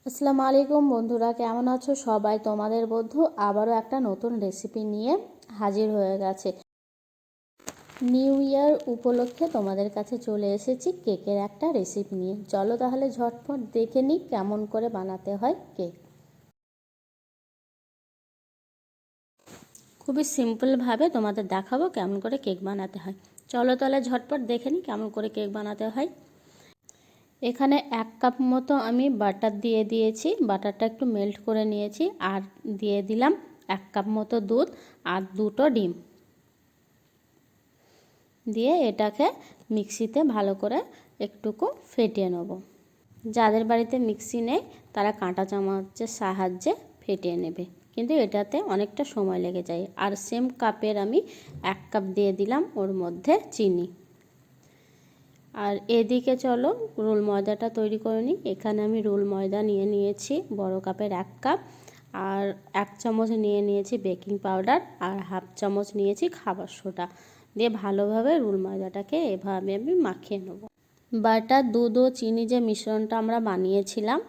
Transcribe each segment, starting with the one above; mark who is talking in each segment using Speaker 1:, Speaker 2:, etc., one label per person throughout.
Speaker 1: আসসালামু আলাইকুম বন্ধুরা, কেমন আছো সবাই? তোমাদের বন্ধু আবারও একটা নতুন রেসিপি নিয়ে হাজির হয়ে গেছে। নিউ ইয়ার উপলক্ষে তোমাদের কাছে চলে এসেছি কেকের একটা রেসিপি নিয়ে। চলো তাহলে ঝটপট দেখে নিই কেমন করে বানাতে হয় কেক। খুবই সিম্পলভাবে তোমাদের দেখাবো কেমন করে কেক বানাতে হয়। চলো তাহলে ঝটপট দেখে নিই কেমন করে কেক বানাতে হয়। এখানে 1 কাপ মতো আমি বাটার দিয়ে দিয়েছি, বাটারটা একটু মেল্ট করে নিয়েছি, আর দিয়ে দিলাম 1 কাপ মতো দুধ আর 2টো ডিম দিয়ে এটাকে মিক্সিতে ভালো করে একটুকু ফেটিয়ে নেব। যাদের বাড়িতে মিক্সি নেই তারা কাঁটা চামচের সাহায্যে ফেটিয়ে নেবে, কিন্তু এটাতে অনেকটা সময় লেগে যায়। আর সেম কাপের আমি 1 কাপ দিয়ে দিলাম ওর মধ্যে চিনি। আর এদিকে চলো রোল ময়দাটা তৈরি করে নিই। এখানে আমি রোল ময়দা নিয়ে নিয়েছি বড় কাপের 1 কাপ, আর 1 চামচ নিয়ে নিয়েছি বেকিং পাউডার, আর হাফ চামচ নিয়েছি খাবার সোডা দিয়ে ভালোভাবে রোল ময়দাটাকে এভাবে আমি মাখিয়ে নেব। বাটার, দুধ ও চিনি যে মিশ্রণটা আমরা বানিয়েছিলাম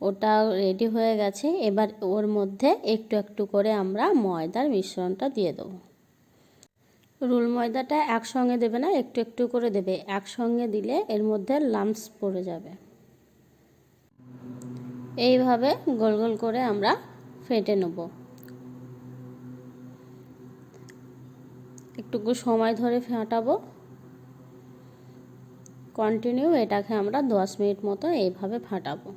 Speaker 1: ওটা রেডি হয়ে গেছে। এবার ওর মধ্যে একটু একটু করে আমরা ময়দার মিশ্রণটা দিয়ে দেবো। রোল ময়দাটা একসঙ্গে দেবে না, একটু একটু করে দেবে। একসঙ্গে দিলে এর মধ্যে লাম্পস পড়ে যাবে। এইভাবে গোল গোল করে আমরা ফেটে নেব। একটু সময় ধরে ফাটাবো। কন্টিনিউ এটাকে আমরা 10 মিনিট মতো এইভাবে ফাটাবো।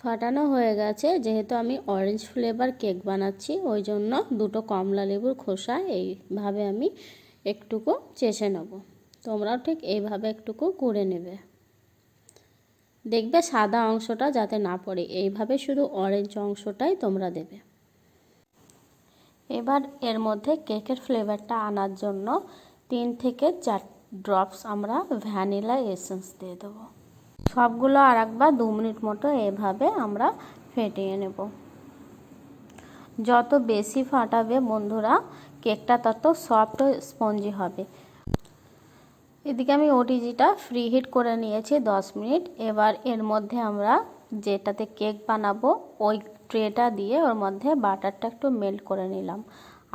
Speaker 1: ফাটানো হয়ে গেছে। যেহেতু আমি অরেঞ্জ ফ্লেভার কেক বানাচ্ছি ওই জন্য 2টো কমলা লেবুর খোসা এইভাবে আমি একটুকু চেষে নেব। তোমরাও ঠিক এইভাবে একটুকু করে নেবে। দেখবে সাদা অংশটা যাতে না পড়ে, এইভাবে শুধু অরেঞ্জ অংশটাই তোমরা দেবে। এবার এর মধ্যে কেকের ফ্লেভারটা আনার জন্য 3 থেকে 4 ড্রপস আমরা ভ্যানিলা এসেন্স দিয়ে দেবো। সবগুলো আর একবার 2 মিনিট মতো এভাবে আমরা ফেটিয়ে নেব। যত বেশি ফাটাবে বন্ধুরা কেকটা তত সফট ও স্পঞ্জি হবে। এদিকে আমি ওটিজিটা ফ্রি হিট করে নিয়েছি 10 মিনিট। এবার এর মধ্যে আমরা যেটাতে কেক বানাবো ওই ট্রেটা দিয়ে ওর মধ্যে বাটারটা একটু মেল্ট করে নিলাম,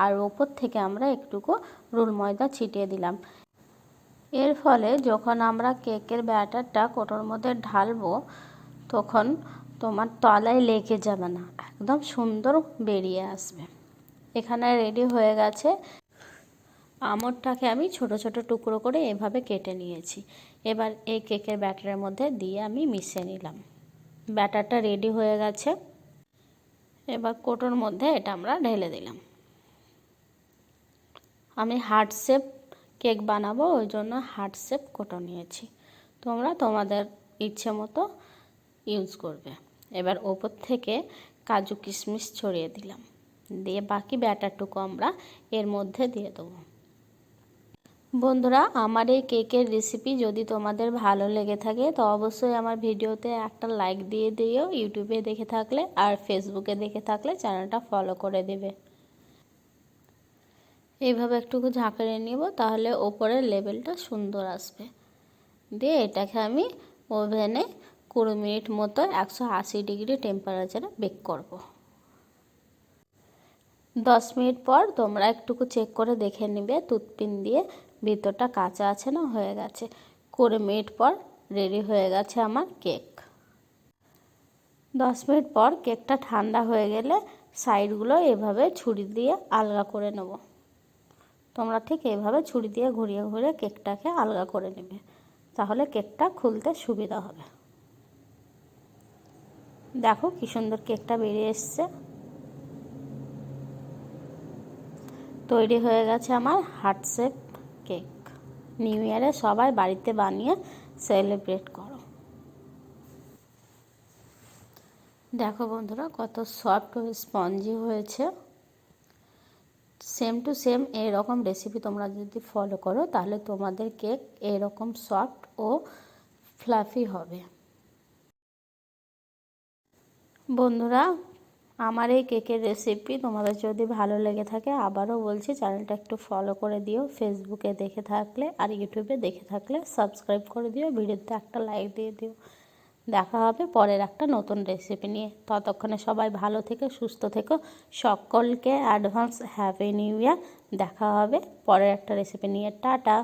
Speaker 1: আর ওপর থেকে আমরা একটুকু রোল ময়দা ছিটিয়ে দিলাম। এর ফলে যখন আমরা কেকের ব্যাটারটা কোটোর মধ্যে ঢালবো তখন তোমার তলায় লেগে যাবে না, একদম সুন্দর বেরিয়ে আসবে। এখানে রেডি হয়ে গেছে। আমড়টাকে আমি ছোট ছোট টুকরো করে এভাবে কেটে নিয়েছি। এবার এই কেকের ব্যাটারের মধ্যে দিয়ে আমি মিশিয়ে নিলাম। ব্যাটারটা রেডি হয়ে গেছে। এবার কোটোর মধ্যে এটা আমরা ঢেলে দিলাম। আমি হার্ট শেপ কেক বানাবো ওই জন্য হার্ট শেপ কোটো নিয়েছি, তোমরা তোমাদের ইচ্ছে মতো ইউজ করবে। এবার ওপর থেকে কাজু কিশমিশ ছড়িয়ে দিলাম, দিয়ে বাকি ব্যাটারটুকু আমরা এর মধ্যে দিয়ে দেবো। বন্ধুরা আমার এই কেকের রেসিপি যদি তোমাদের ভালো লেগে থাকে তো অবশ্যই আমার ভিডিওতে একটা লাইক দিয়ে দিও, ইউটিউবে দেখে থাকলে, আর ফেসবুকে দেখে থাকলে চ্যানেলটা ফলো করে দেবে। এইভাবে একটুকু ঝাঁকিয়ে নেব, তাহলে ওপরের লেভেলটা সুন্দর আসবে। দিয়ে এটাকে আমি ওভেনে 20 মিনিট মতো 180 ডিগ্রি টেম্পারেচারে বেক করব। 10 মিনিট পর তোমরা একটুকু চেক করে দেখে নেবে টুথপিন দিয়ে ভিতরটা কাঁচা আছে না। হয়ে গেছে। 20 মিনিট পর রেডি হয়ে গেছে আমার কেক। 10 মিনিট পর কেকটা ঠান্ডা হয়ে গেলে সাইডগুলো এভাবে ছুরি দিয়ে আলগা করে নেব। তোমরা ঠিক এইভাবে ছুরি দিয়ে ঘুরিয়ে ঘুরিয়ে কেকটাকে আলগা করে নেবে, তাহলে কেকটা খুলতে সুবিধা হবে। দেখো কি সুন্দর কেকটা বেরিয়ে এসছে। তৈরি হয়ে গেছে আমার হার্ট শেপ কেক। নিউ ইয়ারে সবাই বাড়িতে বানিয়ে সেলিব্রেট করো। দেখো বন্ধুরা কত সফট ও স্পঞ্জি হয়েছে। সেম টু সেম এরকম রেসিপি তোমরা যদি ফলো করো তাহলে তোমাদের কেক এরকম সফট ও ফ্লাফি হবে। বন্ধুরা আমার এই কেকের রেসিপি তোমাদের যদি ভালো লেগে থাকে, আবারও বলছি চ্যানেলটা একটু ফলো করে দিও। ফেসবুকে দেখে থাকলে আর ইউটিউবে দেখে থাকলে সাবস্ক্রাইব করে দিও, ভিডিওতে একটা লাইক দিয়ে দিও। দেখা হবে পরের একটা নতুন রেসিপি নিয়ে। ততক্ষণে সবাই ভালো থেকো, সুস্থ থেকো। সকলকে অ্যাডভান্স হ্যাপি নিউ ইয়ার। দেখা হবে পরের একটা রেসিপি নিয়ে। টাটা।